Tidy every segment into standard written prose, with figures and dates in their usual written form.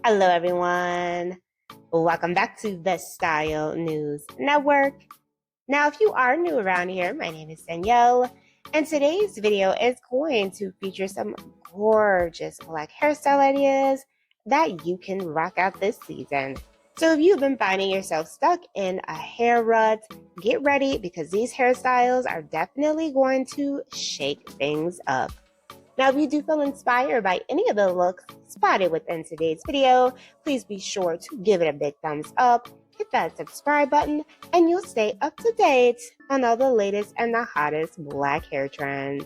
Hello, everyone. Welcome back to the Style News Network. Now, if you are new around here, my name is Danielle, and today's video is going to feature some gorgeous black hairstyle ideas that you can rock out this season. So if you've been finding yourself stuck in a hair rut, get ready because these hairstyles are definitely going to shake things up. Now, if you do feel inspired by any of the looks spotted within today's video, please be sure to give it a big thumbs up, hit that subscribe button, and you'll stay up to date on all the latest and the hottest black hair trends.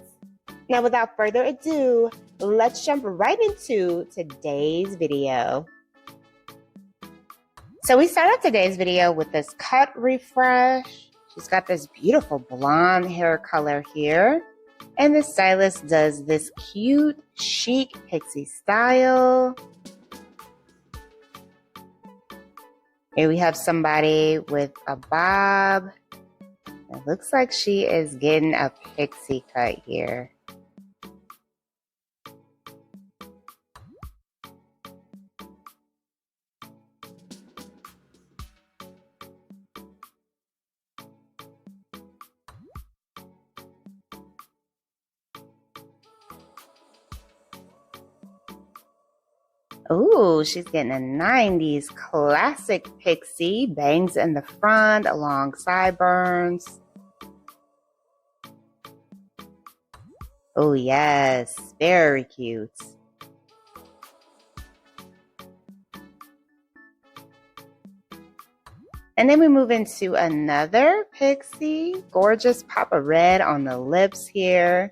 Now, without further ado, let's jump right into today's video. So we start off today's video with this cut refresh. She's got this beautiful blonde hair color here. And the stylist does this cute, chic pixie style. Here we have somebody with a bob. It looks like she is getting a pixie cut here. Ooh, she's getting a 90s classic pixie. Bangs in the front, long sideburns. Oh, yes. Very cute. And then we move into another pixie. Gorgeous pop of red on the lips here.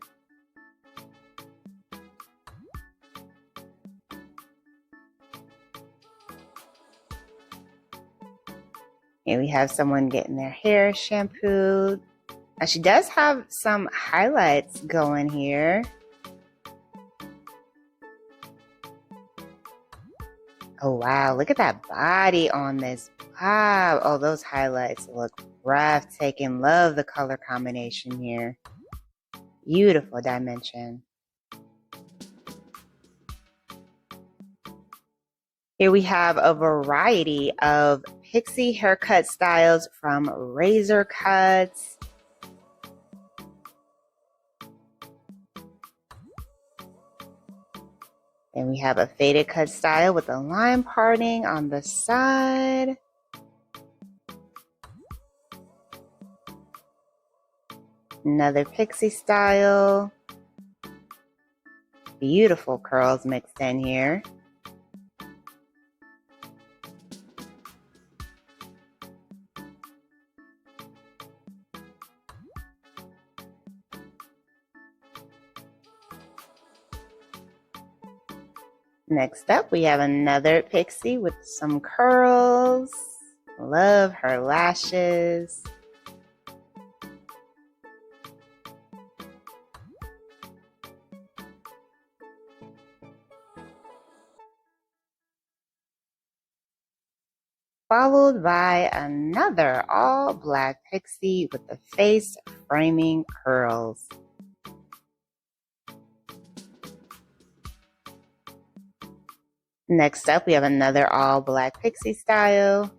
Here we have someone getting their hair shampooed. Now she does have some highlights going here. Oh wow, look at that body on this bob. Oh, those highlights look breathtaking. Love the color combination here. Beautiful dimension. Here we have a variety of pixie haircut styles from razor cuts. Then we have a faded cut style with a line parting on the side. Another pixie style. Beautiful curls mixed in here. Next up, we have another pixie with some curls. Love her lashes. Followed by another all black pixie with the face framing curls. Next up, we have another all black pixie style.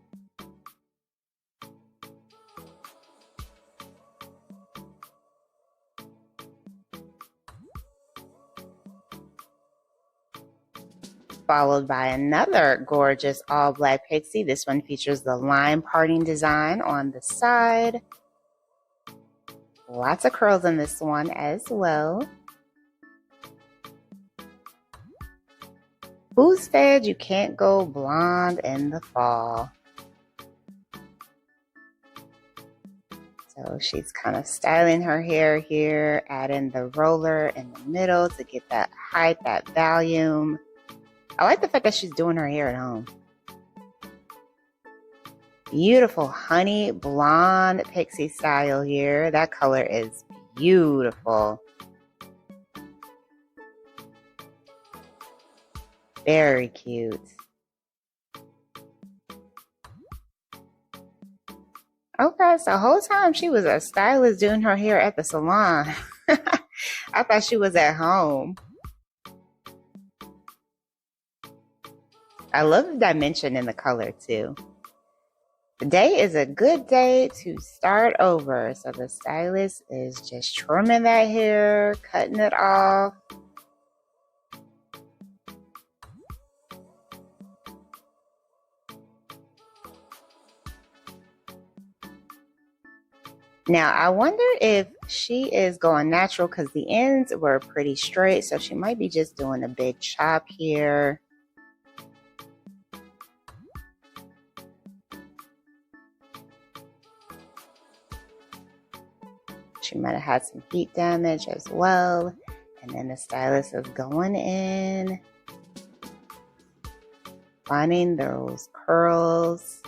Followed by another gorgeous all black pixie. This one features the line parting design on the side. Lots of curls in this one as well. Who's fed you can't go blonde in the fall? So she's kind of styling her hair here, adding the roller in the middle to get that height, that volume. I like the fact that she's doing her hair at home. Beautiful honey blonde pixie style here. That color is beautiful. Very cute. Okay, so the whole time she was a stylist doing her hair at the salon. I thought she was at home. I love the dimension in the color too. Today is a good day to start over. So the stylist is just trimming that hair, cutting it off. Now, I wonder if she is going natural because the ends were pretty straight. So she might be just doing a big chop here. She might have had some heat damage as well. And then the stylist is going in, finding those curls.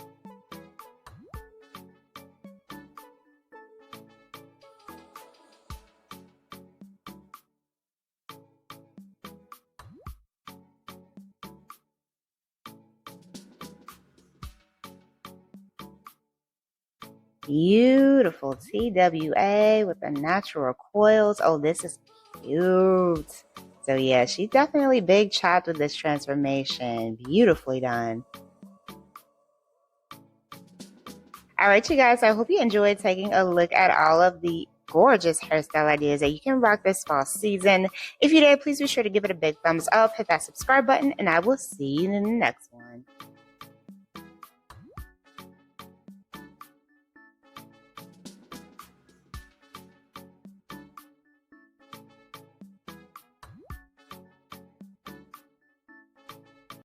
Beautiful TWA with the natural coils. Oh, this is cute. So yeah, she definitely big chopped with this transformation. Beautifully done. All right, you guys, I hope you enjoyed taking a look at all of the gorgeous hairstyle ideas that you can rock this fall season. If you did, please be sure to give it a big thumbs up, hit that subscribe button, and I will see you in the next one.